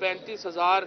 35,000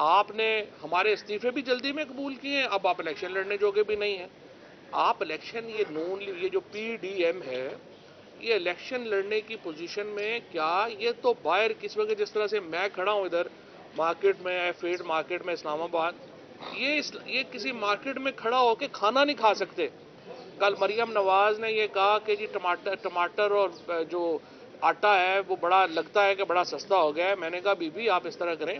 آپ نے ہمارے استعفے بھی جلدی میں قبول کیے ہیں، اب آپ الیکشن لڑنے جوگے بھی نہیں ہیں. آپ الیکشن یہ جو پی ڈی ایم ہے یہ الیکشن لڑنے کی پوزیشن میں کیا؟ یہ تو باہر کس وقت جس طرح سے میں کھڑا ہوں ادھر مارکیٹ میں فیڈ مارکیٹ میں اسلام آباد، یہ کسی مارکیٹ میں کھڑا ہو کے کھانا نہیں کھا سکتے. کل مریم نواز نے یہ کہا کہ جی ٹماٹر اور جو آٹا ہے وہ بڑا لگتا ہے کہ بڑا سستا ہو گیا ہے. میں نے کہا بی بی آپ اس طرح کریں،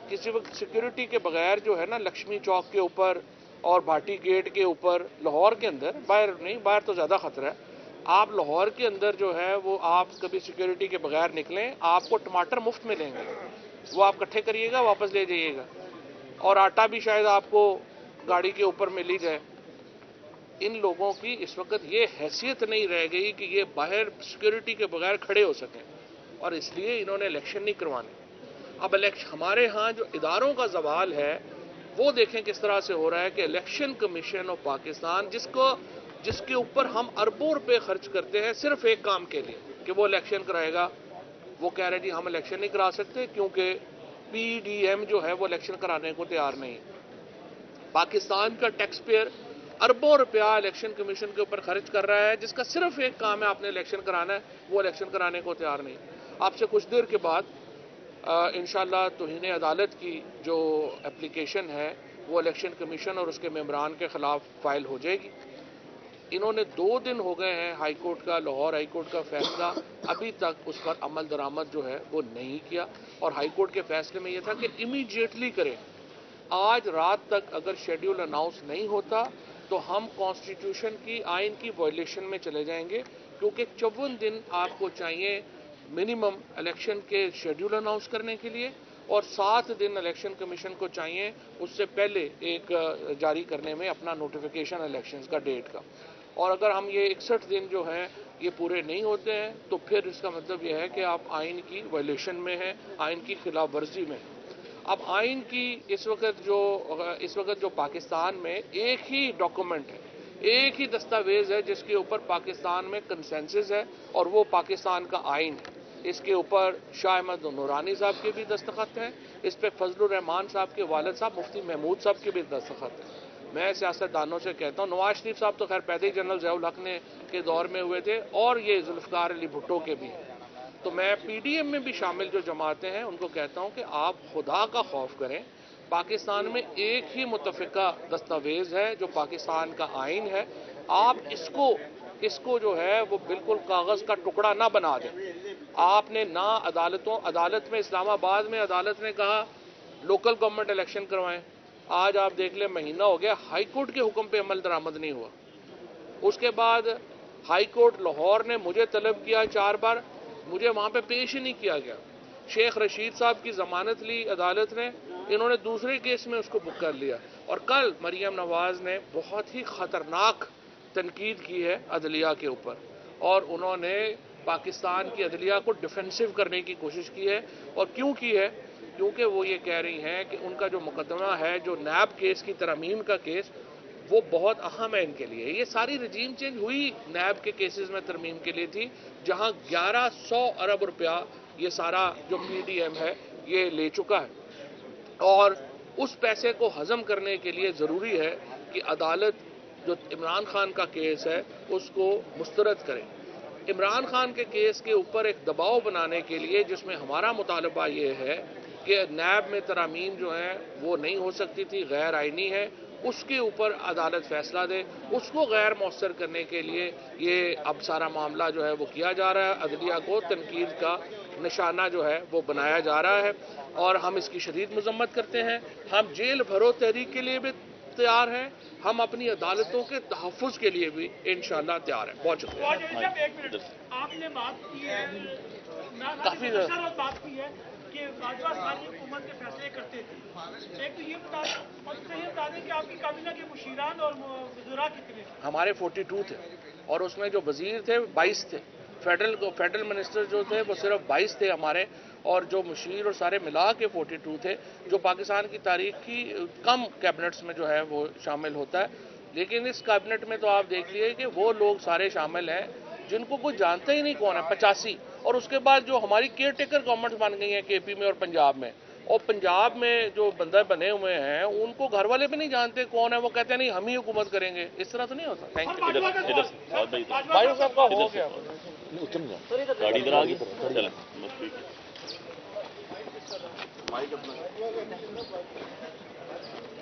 کسی وقت سیکیورٹی کے بغیر جو ہے نا لکشمی چوک کے اوپر اور بھاٹی گیٹ کے اوپر لاہور کے اندر، باہر نہیں، باہر تو زیادہ خطرہ ہے، آپ لاہور کے اندر جو ہے وہ آپ کبھی سیکیورٹی کے بغیر نکلیں آپ کو ٹماٹر مفت ملیں گے، وہ آپ اکٹھے کریے گا واپس لے جائیے گا، اور آٹا بھی شاید آپ کو گاڑی کے اوپر مل ہی جائے. ان لوگوں کی اس وقت یہ حیثیت نہیں رہ گئی کہ یہ باہر سیکیورٹی کے بغیر کھڑے ہو سکیں، اور اس لیے انہوں نے الیکشن نہیں کروانے. اب ہمارے ہاں جو اداروں کا زوال ہے وہ دیکھیں کس طرح سے ہو رہا ہے کہ الیکشن کمیشن آف پاکستان جس کے اوپر ہم اربوں روپے خرچ کرتے ہیں صرف ایک کام کے لیے کہ وہ الیکشن کرائے گا، وہ کہہ رہے جی ہم الیکشن نہیں کرا سکتے کیونکہ پی ڈی ایم جو ہے وہ الیکشن کرانے کو تیار نہیں. پاکستان کا ٹیکس پیئر اربوں روپیہ الیکشن کمیشن کے اوپر خرچ کر رہا ہے جس کا صرف ایک کام ہے آپ نے الیکشن کرانا ہے، وہ الیکشن کرانے کو تیار نہیں. آپ سے کچھ دیر کے بعد انشاءاللہ توہین عدالت کی جو اپلیکیشن ہے وہ الیکشن کمیشن اور اس کے ممبران کے خلاف فائل ہو جائے گی. انہوں نے 2 دن ہو گئے ہیں ہائی کورٹ کا، لاہور ہائی کورٹ کا فیصلہ ابھی تک اس پر عمل درآمد جو ہے وہ نہیں کیا، اور ہائی کورٹ کے فیصلے میں یہ تھا کہ امیڈیٹلی کریں. آج رات تک اگر شیڈیول اناؤنس نہیں ہوتا تو ہم کانسٹیٹیوشن کی آئین کی وائلیشن میں چلے جائیں گے، کیونکہ 54 دن آپ کو چاہیے منیمم الیکشن کے شیڈیول اناؤنس کرنے کے لیے، اور 7 دن الیکشن کمیشن کو چاہیے اس سے پہلے ایک جاری کرنے میں اپنا نوٹیفیکیشن الیکشنز کا ڈیٹ کا. اور اگر ہم یہ 61 دن جو ہیں یہ پورے نہیں ہوتے ہیں تو پھر اس کا مطلب یہ ہے کہ آپ آئین کی وائلیشن میں ہیں، آئین کی خلاف ورزی میں. اب آئین کی اس وقت جو پاکستان میں ایک ہی ڈاکومنٹ ہے، ایک ہی دستاویز ہے جس کے اوپر پاکستان میں کنسنسس ہے، اور وہ پاکستان کا آئین ہے. اس کے اوپر شاہ احمد نورانی صاحب کے بھی دستخط ہیں، اس پہ فضل الرحمان صاحب کے والد صاحب مفتی محمود صاحب کے بھی دستخط ہیں. میں سیاستدانوں سے کہتا ہوں، نواز شریف صاحب تو خیر پیدے جنرل ضیاء الحق نے کے دور میں ہوئے تھے، اور یہ ذوالفقار علی بھٹو کے بھی ہیں، تو میں پی ڈی ایم میں بھی شامل جو جماعتیں ہیں ان کو کہتا ہوں کہ آپ خدا کا خوف کریں. پاکستان میں ایک ہی متفقہ دستاویز ہے جو پاکستان کا آئین ہے، آپ اس کو جو ہے وہ بالکل کاغذ کا ٹکڑا نہ بنا دیں. آپ نے نہ عدالت میں اسلام آباد میں عدالت نے کہا لوکل گورنمنٹ الیکشن کروائیں، آج آپ دیکھ لیں مہینہ ہو گیا ہائی کورٹ کے حکم پہ عمل درآمد نہیں ہوا. اس کے بعد ہائی کورٹ لاہور نے مجھے طلب کیا 4 بار، مجھے وہاں پہ پیش ہی نہیں کیا گیا. شیخ رشید صاحب کی ضمانت لی عدالت نے، انہوں نے دوسرے کیس میں اس کو بک کر لیا. اور کل مریم نواز نے بہت ہی خطرناک تنقید کی ہے عدلیہ کے اوپر، اور انہوں نے پاکستان کی عدلیہ کو ڈیفینسو کرنے کی کوشش کی ہے. اور کیوں کی ہے؟ کیونکہ وہ یہ کہہ رہی ہیں کہ ان کا جو مقدمہ ہے جو نیب کیس کی ترمیم کا کیس وہ بہت اہم ہے ان کے لیے. یہ ساری رجیم چینج ہوئی نیب کے کیسز میں ترمیم کے لیے تھی، جہاں 1100 ارب روپیہ یہ سارا جو پی ڈی ایم ہے یہ لے چکا ہے، اور اس پیسے کو ہضم کرنے کے لیے ضروری ہے کہ عدالت جو عمران خان کا کیس ہے اس کو مسترد کرے. عمران خان کے کیس کے اوپر ایک دباؤ بنانے کے لیے جس میں ہمارا مطالبہ یہ ہے کہ نیب میں ترامیم جو ہیں وہ نہیں ہو سکتی تھی، غیر آئینی ہے، اس کے اوپر عدالت فیصلہ دے، اس کو غیر مؤثر کرنے کے لیے یہ اب سارا معاملہ جو ہے وہ کیا جا رہا ہے. عدلیہ کو تنقید کا نشانہ جو ہے وہ بنایا جا رہا ہے، اور ہم اس کی شدید مذمت کرتے ہیں. ہم جیل بھرو تحریک کے لیے بھی تیار ہیں، ہم اپنی عدالتوں کے تحفظ کے لیے بھی انشاءاللہ تیار ہیں. بہت شکریہ. آپ نے بات کی ہے کافی بات کی ہے کہ باجوہ ساری حکومت کے فیصلے کرتے تھے. ایک تو یہ بتا دیں کہ آپ کی کابینہ کے مشیران اور وزراء کتنے تھے؟ ہمارے 42 تھے، اور اس میں جو وزیر تھے 22 تھے. فیڈرل منسٹر جو تھے وہ صرف 22 تھے ہمارے، اور جو مشیر اور سارے ملا کے 42 تھے، جو پاکستان کی تاریخ کی کم کیبنٹس میں جو ہے وہ شامل ہوتا ہے. لیکن اس کیبنٹ میں تو آپ دیکھ لیے کہ وہ لوگ سارے شامل ہیں جن کو کوئی جانتا ہی نہیں کون ہے، 85. اور اس کے بعد جو ہماری کیئر ٹیکر گورنمنٹ بن گئی ہیں کے پی میں اور پنجاب میں، اور پنجاب میں جو بندے بنے ہوئے ہیں ان کو گھر والے بھی نہیں جانتے کون ہے، وہ کہتے ہیں نہیں ہم ہی حکومت کریں گے. اس طرح تو نہیں ہوتا. Thank you. بھائی صاحب کا ہو گیا. گاڑی ادھر آ گئی. چلیں بس ٹھیک ہے.